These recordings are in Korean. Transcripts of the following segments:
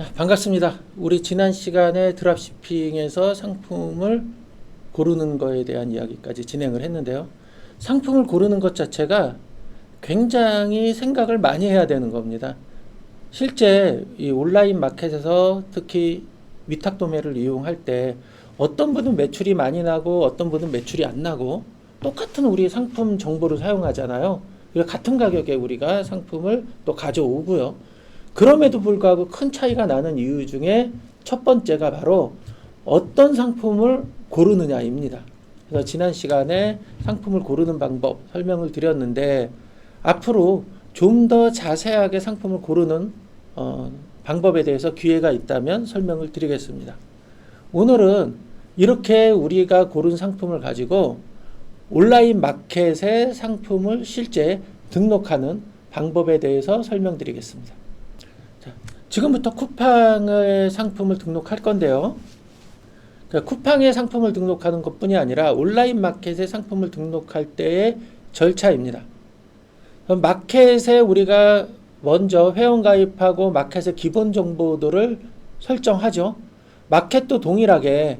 반갑습니다. 우리 지난 시간에 드랍시핑에서 상품을 고르는 거에 대한 이야기까지 진행을 했는데요. 상품을 고르는 것 자체가 굉장히 생각을 많이 해야 되는 겁니다. 실제 이 온라인 마켓에서 특히 위탁 도매를 이용할 때 어떤 분은 매출이 많이 나고 어떤 분은 매출이 안 나고 똑같은 우리 상품 정보를 사용하잖아요. 같은 가격에 우리가 상품을 또 가져오고요. 그럼에도 불구하고 큰 차이가 나는 이유 중에 첫 번째가 바로 어떤 상품을 고르느냐입니다. 그래서 지난 시간에 상품을 고르는 방법 설명을 드렸는데 앞으로 좀 더 자세하게 상품을 고르는 방법에 대해서 기회가 있다면 설명을 드리겠습니다. 오늘은 이렇게 우리가 고른 상품을 가지고 온라인 마켓에 상품을 실제 등록하는 방법에 대해서 설명드리겠습니다. 지금부터 쿠팡의 상품을 등록할 건데요. 쿠팡의 상품을 등록하는 것뿐이 아니라 온라인 마켓에 상품을 등록할 때의 절차입니다. 마켓에 우리가 먼저 회원가입하고 마켓의 기본 정보들을 설정하죠. 마켓도 동일하게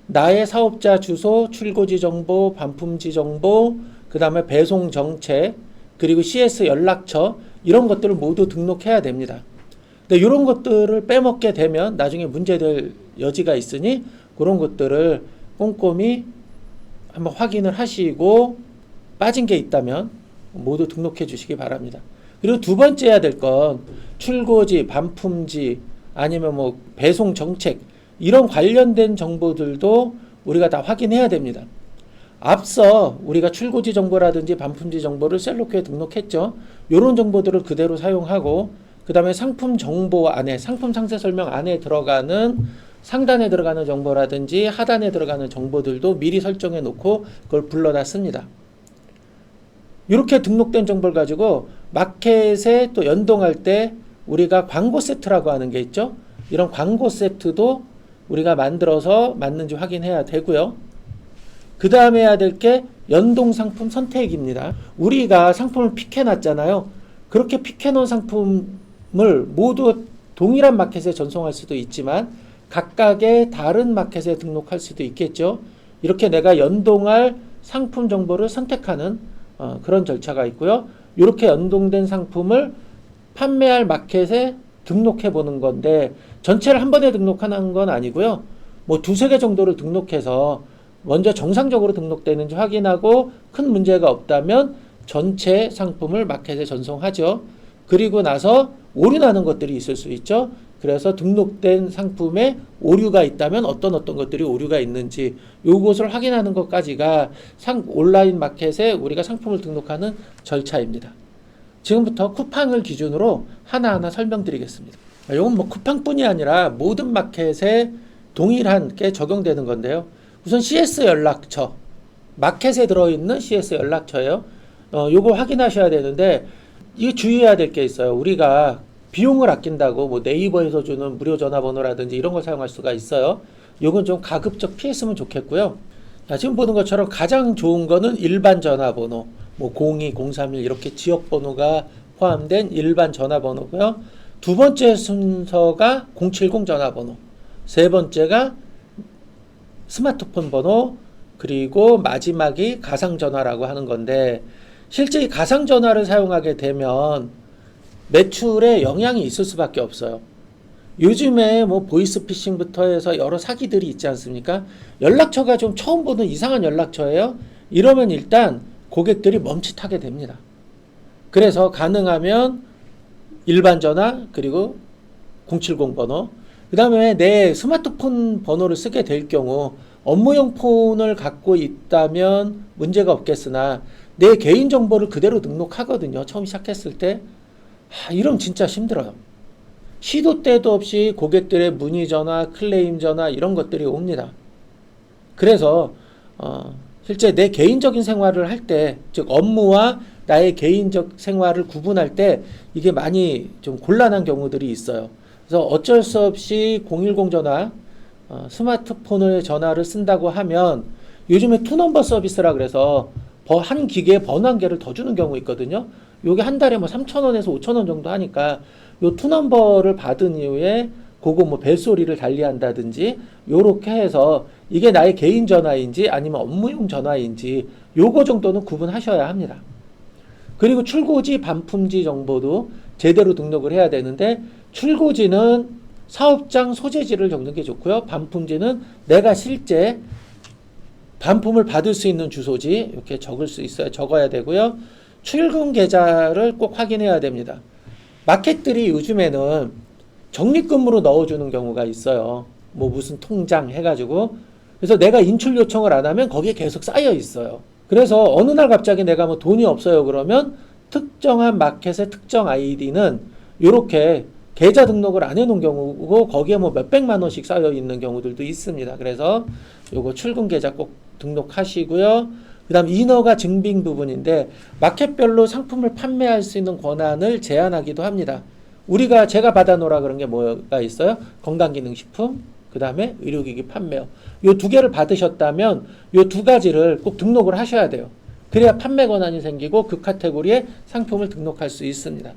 나의 사업자 주소, 출고지 정보, 반품지 정보, 그 다음에 배송 정책, 그리고 CS 연락처 이런 것들을 모두 등록해야 됩니다. 근데 이런 것들을 빼먹게 되면 나중에 문제될 여지가 있으니 그런 것들을 꼼꼼히 한번 확인을 하시고 빠진 게 있다면 모두 등록해 주시기 바랍니다. 그리고 두 번째 해야 될 건 출고지, 반품지 아니면 뭐 배송 정책 이런 관련된 정보들도 우리가 다 확인해야 됩니다. 앞서 우리가 출고지 정보라든지 반품지 정보를 셀로큐에 등록했죠. 이런 정보들을 그대로 사용하고 그 다음에 상품 정보 안에 상품 상세 설명 안에 들어가는 상단에 들어가는 정보라든지 하단에 들어가는 정보들도 미리 설정해 놓고 그걸 불러다 씁니다. 이렇게 등록된 정보를 가지고 마켓에 또 연동할 때 우리가 광고 세트라고 하는 게 있죠. 이런 광고 세트도 우리가 만들어서 맞는지 확인해야 되고요. 그 다음에 해야 될 게 연동 상품 선택입니다. 우리가 상품을 픽해 놨잖아요. 그렇게 픽해 놓은 상품을 모두 동일한 마켓에 전송할 수도 있지만 각각의 다른 마켓에 등록할 수도 있겠죠. 이렇게 내가 연동할 상품 정보를 선택하는 그런 절차가 있고요. 이렇게 연동된 상품을 판매할 마켓에 등록해 보는 건데 전체를 한 번에 등록하는 건 아니고요. 뭐 두세 개 정도를 등록해서 먼저 정상적으로 등록되는지 확인하고 큰 문제가 없다면 전체 상품을 마켓에 전송하죠. 그리고 나서 오류 나는 것들이 있을 수 있죠. 그래서 등록된 상품에 오류가 있다면 어떤 것들이 오류가 있는지 요것을 확인하는 것까지가 온라인 마켓에 우리가 상품을 등록하는 절차입니다. 지금부터 쿠팡을 기준으로 하나하나 설명드리겠습니다. 이건 뭐 쿠팡뿐이 아니라 모든 마켓에 동일한 게 적용되는 건데요. 우선 CS 연락처, 마켓에 들어있는 CS 연락처예요. 요거 확인하셔야 되는데 이게 주의해야 될 게 있어요. 우리가 비용을 아낀다고 뭐 네이버에서 주는 무료 전화번호라든지 이런 걸 사용할 수가 있어요. 요건 좀 가급적 피했으면 좋겠고요. 자, 지금 보는 것처럼 가장 좋은 거는 일반 전화번호, 뭐 02, 031 이렇게 지역번호가 포함된 일반 전화번호고요. 두 번째 순서가 070 전화번호, 세 번째가 스마트폰 번호, 그리고 마지막이 가상전화라고 하는 건데 실제 이 가상전화를 사용하게 되면 매출에 영향이 있을 수밖에 없어요. 요즘에 뭐 보이스피싱부터 해서 여러 사기들이 있지 않습니까? 연락처가 좀 처음 보는 이상한 연락처예요. 이러면 일단 고객들이 멈칫하게 됩니다. 그래서 가능하면 일반 전화 그리고 070 번호 그 다음에 내 스마트폰 번호를 쓰게 될 경우 업무용 폰을 갖고 있다면 문제가 없겠으나 내 개인정보를 그대로 등록하거든요. 처음 시작했을 때. 이러면 진짜 힘들어요. 시도 때도 없이 고객들의 문의 전화, 클레임 전화 이런 것들이 옵니다. 그래서 실제 내 개인적인 생활을 할 때, 즉 업무와 나의 개인적 생활을 구분할 때 이게 많이 좀 곤란한 경우들이 있어요. 그래서 어쩔 수 없이 010 전화, 스마트폰의 전화를 쓴다고 하면 요즘에 투넘버 서비스라 그래서 한 기계에 번호 한 개를 더 주는 경우 있거든요. 요게 한 달에 뭐 3,000원에서 5,000원 정도 하니까 요 투넘버를 받은 이후에 그거 뭐 벨소리를 달리한다든지 요렇게 해서 이게 나의 개인 전화인지 아니면 업무용 전화인지 요거 정도는 구분하셔야 합니다. 그리고 출고지, 반품지 정보도 제대로 등록을 해야 되는데 출고지는 사업장 소재지를 적는 게 좋고요. 반품지는 내가 실제 반품을 받을 수 있는 주소지 이렇게 적을 수 있어야 적어야 되고요. 출금 계좌를 꼭 확인해야 됩니다. 마켓들이 요즘에는 적립금으로 넣어주는 경우가 있어요. 뭐 무슨 통장 해가지고. 그래서 내가 인출 요청을 안 하면 거기에 계속 쌓여 있어요. 그래서 어느 날 갑자기 내가 뭐 돈이 없어요 그러면 특정한 마켓의 특정 아이디는 이렇게 계좌 등록을 안 해놓은 경우고 거기에 뭐 몇백만 원씩 쌓여 있는 경우들도 있습니다. 그래서 요거 출금 계좌 꼭 등록하시고요. 그 다음 인허가 증빙 부분인데 마켓별로 상품을 판매할 수 있는 권한을 제한하기도 합니다. 제가 받아놓으라 그런 게 뭐가 있어요? 건강기능식품, 그 다음에 의료기기 판매요. 요 두 개를 받으셨다면 요 두 가지를 꼭 등록을 하셔야 돼요. 그래야 판매 권한이 생기고 그 카테고리에 상품을 등록할 수 있습니다.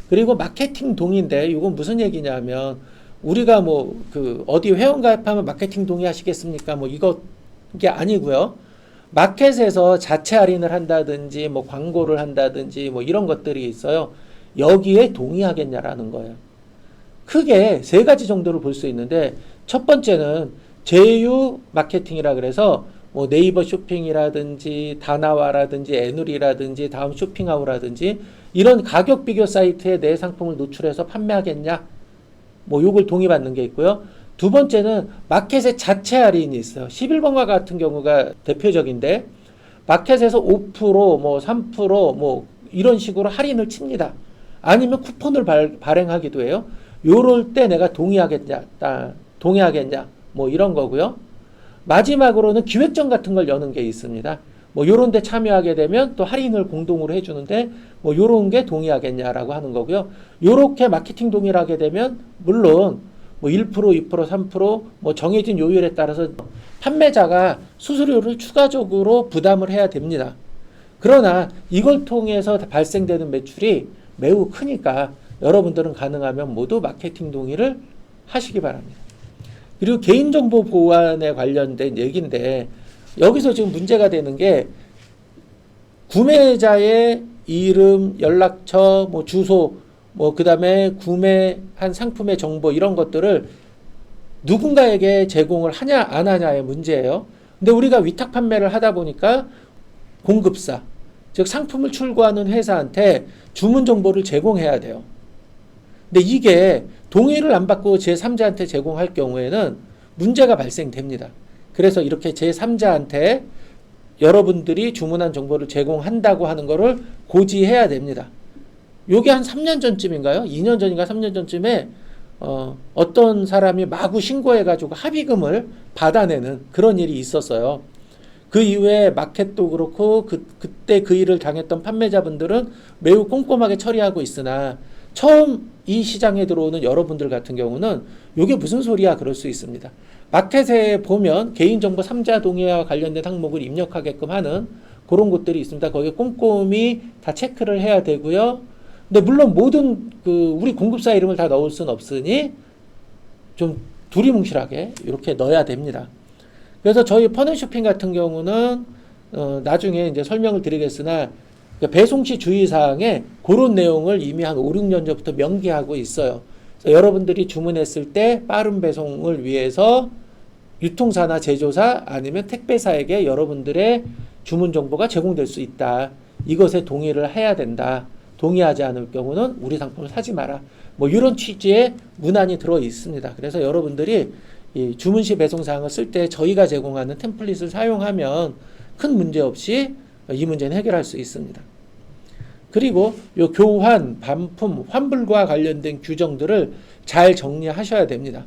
그리고 마케팅 동의인데 이건 무슨 얘기냐면 우리가 뭐 어디 회원 가입하면 마케팅 동의 하시겠습니까? 뭐 이게 아니고요. 마켓에서 자체 할인을 한다든지 뭐 광고를 한다든지 뭐 이런 것들이 있어요. 여기에 동의하겠냐라는 거예요. 크게 세 가지 정도를 볼 수 있는데 첫 번째는 제휴 마케팅이라 그래서 뭐 네이버 쇼핑이라든지 다나와라든지 애누리라든지 다음 쇼핑하우라든지 이런 가격 비교 사이트에 내 상품을 노출해서 판매하겠냐 뭐 요걸 동의받는 게 있고요. 두 번째는 마켓의 자체 할인이 있어요. 11번가 같은 경우가 대표적인데 마켓에서 5% 뭐 3% 뭐 이런 식으로 할인을 칩니다. 아니면 쿠폰을 발행하기도 해요. 요럴 때 내가 동의하겠냐 뭐 이런 거고요. 마지막으로는 기획전 같은 걸 여는 게 있습니다. 뭐 요런 데 참여하게 되면 또 할인을 공동으로 해주는데 뭐 요런 게 동의하겠냐라고 하는 거고요. 요렇게 마케팅 동의를 하게 되면 물론 뭐 1%, 2%, 3%뭐 정해진 요율에 따라서 판매자가 수수료를 추가적으로 부담을 해야 됩니다. 그러나 이걸 통해서 발생되는 매출이 매우 크니까 여러분들은 가능하면 모두 마케팅 동의를 하시기 바랍니다. 그리고 개인정보 보안에 관련된 얘기인데 여기서 지금 문제가 되는 게 구매자의 이름, 연락처, 뭐 주소, 뭐 그다음에 구매한 상품의 정보 이런 것들을 누군가에게 제공을 하냐 안 하냐의 문제예요. 근데 우리가 위탁 판매를 하다 보니까 공급사, 즉 상품을 출고하는 회사한테 주문 정보를 제공해야 돼요. 근데 이게 동의를 안 받고 제3자한테 제공할 경우에는 문제가 발생됩니다. 그래서 이렇게 제3자한테 여러분들이 주문한 정보를 제공한다고 하는 거를 고지해야 됩니다. 요게 한 3년 전쯤인가요? 2년 전인가 3년 전쯤에 어떤 사람이 마구 신고해가지고 합의금을 받아내는 그런 일이 있었어요. 그 이후에 마켓도 그렇고 그때 그 일을 당했던 판매자분들은 매우 꼼꼼하게 처리하고 있으나 처음 이 시장에 들어오는 여러분들 같은 경우는 이게 무슨 소리야 그럴 수 있습니다. 마켓에 보면 개인정보 3자 동의와 관련된 항목을 입력하게끔 하는 그런 곳들이 있습니다. 거기에 꼼꼼히 다 체크를 해야 되고요. 근데 물론 모든 우리 공급사 이름을 다 넣을 수는 없으니 좀 두리뭉실하게 이렇게 넣어야 됩니다. 그래서 저희 퍼넥쇼핑 같은 경우는 나중에 이제 설명을 드리겠으나 배송 시 주의사항에 그런 내용을 이미 한 5, 6년 전부터 명기하고 있어요. 그래서 여러분들이 주문했을 때 빠른 배송을 위해서 유통사나 제조사 아니면 택배사에게 여러분들의 주문 정보가 제공될 수 있다. 이것에 동의를 해야 된다. 동의하지 않을 경우는 우리 상품을 사지 마라. 뭐 이런 취지의 문안이 들어 있습니다. 그래서 여러분들이 이 주문 시 배송 사항을 쓸 때 저희가 제공하는 템플릿을 사용하면 큰 문제 없이 이 문제는 해결할 수 있습니다. 그리고 요 교환, 반품, 환불과 관련된 규정들을 잘 정리하셔야 됩니다.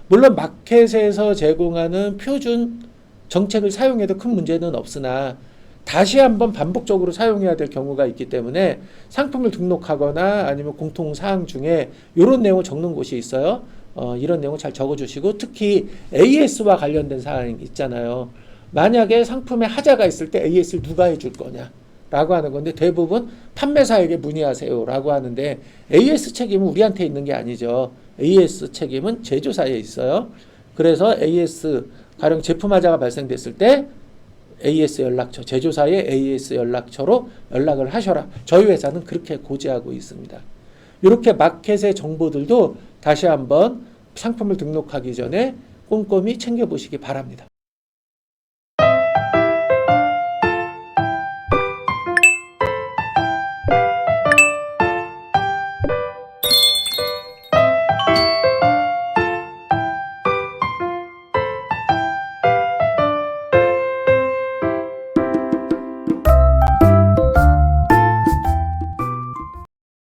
물론 마켓에서 제공하는 표준 정책을 사용해도 큰 문제는 없으나 다시 한번 반복적으로 사용해야 될 경우가 있기 때문에 상품을 등록하거나 아니면 공통사항 중에 이런 내용을 적는 곳이 있어요. 이런 내용을 잘 적어주시고 특히 AS와 관련된 사항이 있잖아요. 만약에 상품에 하자가 있을 때 AS를 누가 해줄 거냐 라고 하는 건데 대부분 판매사에게 문의하세요 라고 하는데 AS 책임은 우리한테 있는 게 아니죠. AS 책임은 제조사에 있어요. 그래서 AS 가령 제품 하자가 발생됐을 때 AS 연락처, 제조사의 AS 연락처로 연락을 하셔라. 저희 회사는 그렇게 고지하고 있습니다. 이렇게 마켓의 정보들도 다시 한번 상품을 등록하기 전에 꼼꼼히 챙겨보시기 바랍니다.